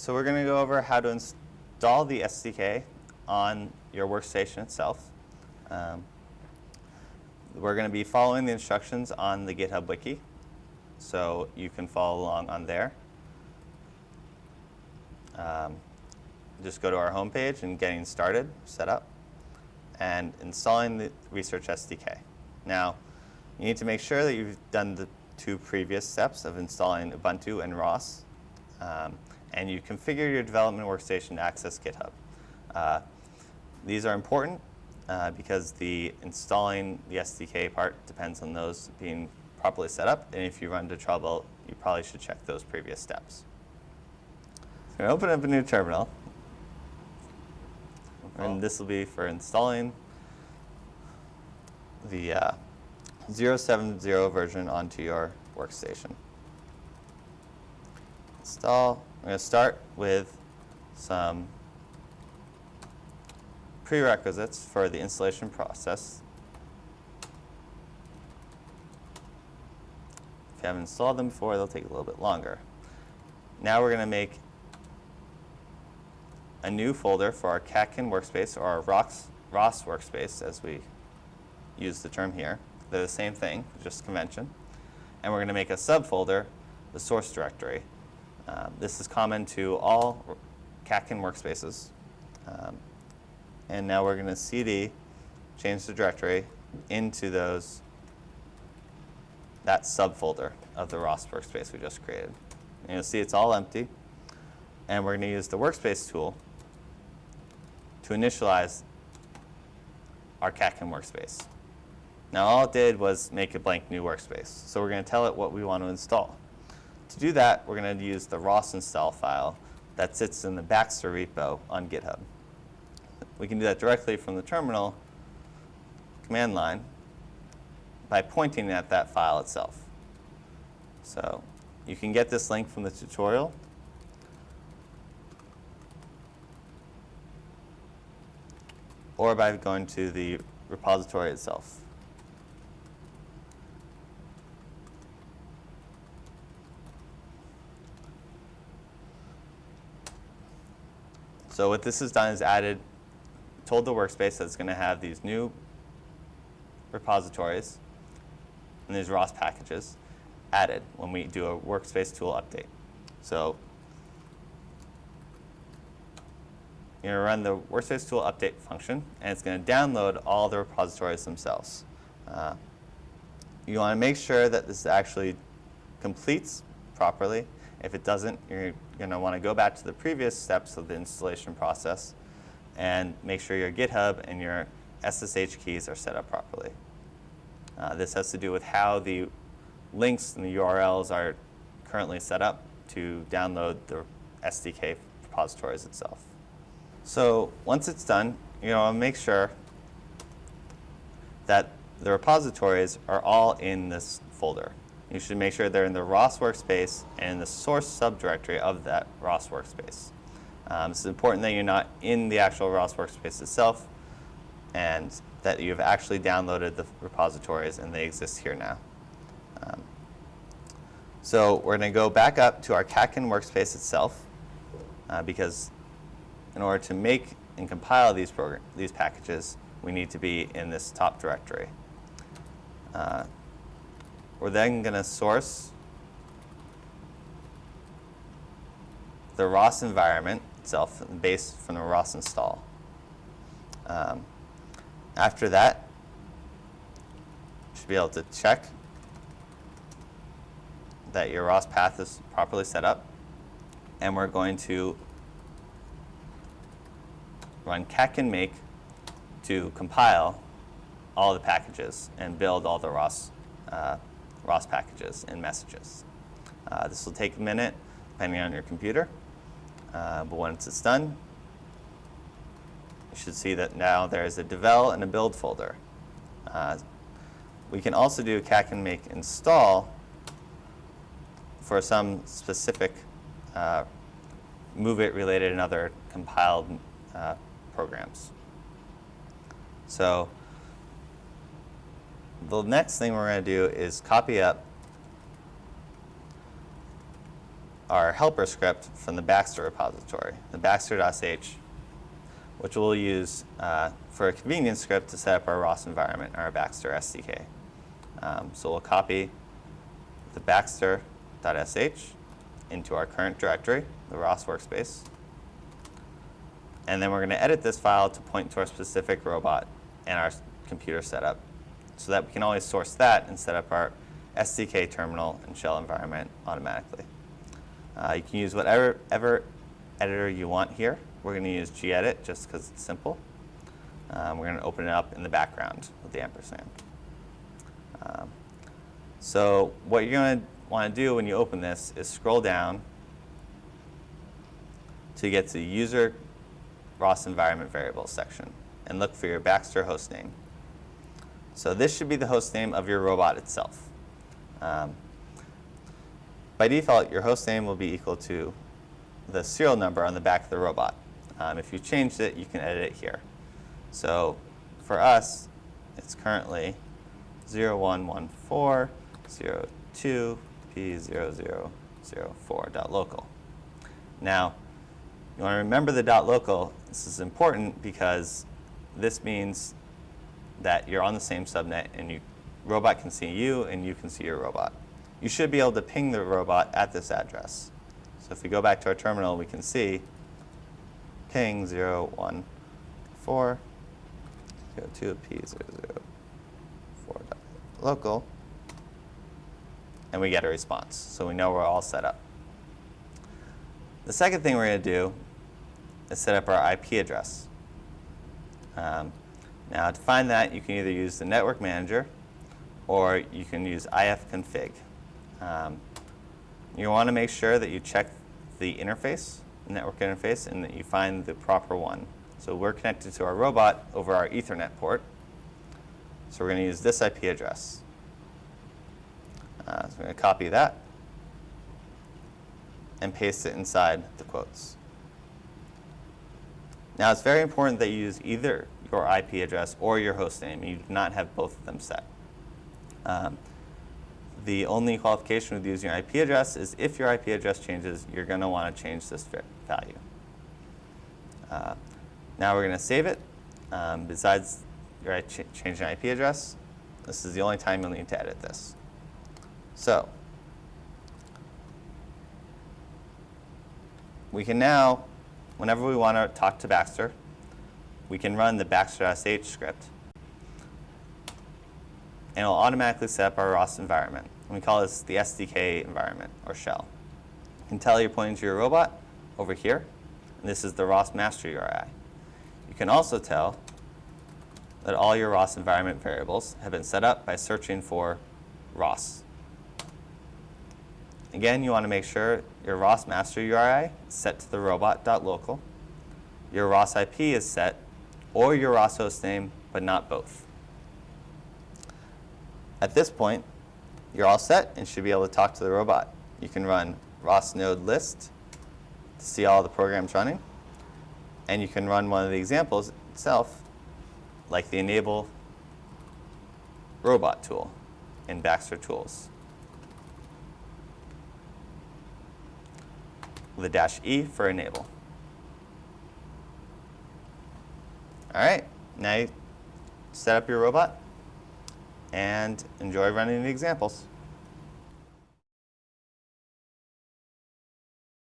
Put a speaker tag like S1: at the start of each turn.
S1: So we're going to go over how to install the SDK on your workstation itself. We're going to be following the instructions on the GitHub wiki, so you can follow along on there. Just go to our homepage and getting started, set up, and installing the Research SDK. Now, you need to make sure that you've done the two previous steps of installing Ubuntu and ROS, and you configure your development workstation to access GitHub. These are important because the installing the SDK part depends on those being properly set up, and if you run into trouble, you probably should check those previous steps. So I'm going to open up a new terminal, and this will be for installing the 0.70 version onto your workstation. Install. I'm going to start with some prerequisites for the installation process. If you haven't installed them before, they'll take a little bit longer. Now we're going to make a new folder for our Catkin workspace, or our ROS workspace, as we use the term here. They're the same thing, just convention. And we're going to make a subfolder, the source directory. This is common to all Catkin workspaces. And now we're going to cd, change the directory into that subfolder of the ROS workspace we just created. And you'll see it's all empty. And we're going to use the workspace tool to initialize our Catkin workspace. Now all it did was make a blank new workspace. So we're going to tell it what we want to install. To do that, we're going to use the ROS install file that sits in the Baxter repo on GitHub. We can do that directly from the terminal command line by pointing at that file itself. So you can get this link from the tutorial. Or by going to the repository itself. So what this has done is told the workspace that it's going to have these new repositories and these ROS packages added when we do a workspace tool update. So you're going to run the workspace tool update function, and it's going to download all the repositories themselves. You want to make sure that this actually completes properly. If it doesn't, you're going to want to go back to the previous steps of the installation process and make sure your GitHub and your SSH keys are set up properly. This has to do with how the links and the URLs are currently set up to download the SDK repositories itself. So once it's done, you want to make sure that the repositories are all in this folder. You should make sure they're in the ROS workspace and the source subdirectory of that ROS workspace. It's important that you're not in the actual ROS workspace itself, and that you've actually downloaded the repositories and they exist here now. So we're going to go back up to our Catkin workspace itself, because in order to make and compile these packages, we need to be in this top directory. We're then going to source the ROS environment itself based from the ROS install. After that, you should be able to check that your ROS path is properly set up, and we're going to run catkin make to compile all the packages and build all the ROS packages and messages. This will take a minute depending on your computer, but once it's done, you should see that now there's a devel and a build folder. We can also do a catkin make install for some specific move it related and other compiled programs. So the next thing we're going to do is copy up our helper script from the Baxter repository, the baxter.sh, which we'll use for a convenience script to set up our ROS environment, our Baxter SDK. So we'll copy the baxter.sh into our current directory, the ROS workspace. And then we're going to edit this file to point to our specific robot and our computer setup so that we can always source that and set up our SDK terminal and shell environment automatically. You can use whatever editor you want here. We're going to use gedit just because it's simple. We're going to open it up in the background with the ampersand. So what you're going to want to do when you open this is scroll down to get to the user ROS environment variables section and look for your Baxter hostname. So this should be the hostname of your robot itself. By default, your hostname will be equal to the serial number on the back of the robot. If you changed it, you can edit it here. So for us, it's currently 011402P0004.local. Now, you want to remember the .local. This is important because this means that you're on the same subnet and your robot can see you and you can see your robot. You should be able to ping the robot at this address. So if we go back to our terminal, we can see ping 011402P004.local, and we get a response. So we know we're all set up. The second thing we're going to do is set up our IP address. Now, to find that, you can either use the network manager or you can use ifconfig. You want to make sure that you check the interface, the network interface, and that you find the proper one. So we're connected to our robot over our Ethernet port. So we're going to use this IP address. So we're going to copy that and paste it inside the quotes. Now, it's very important that you use either your IP address or your hostname. You do not have both of them set. The only qualification with using your IP address is if your IP address changes, you're going to want to change this value. Now we're going to save it. Besides changing IP address, this is the only time you'll need to edit this. So we can now, whenever we want to talk to Baxter, we can run the Baxter.sh script, and it'll automatically set up our ROS environment. And we call this the SDK environment, or shell. You can tell you're pointing to your robot over here, and this is the ROS master URI. You can also tell that all your ROS environment variables have been set up by searching for ROS. Again, you want to make sure your ROS master URI is set to the robot.local, your ROS IP is set, or your ROS hostname, but not both. At this point, you're all set and should be able to talk to the robot. You can run ROS node list to see all the programs running, and you can run one of the examples itself, like the enable robot tool in Baxter Tools. With a -E for enable. All right, now you set up your robot and enjoy running the examples.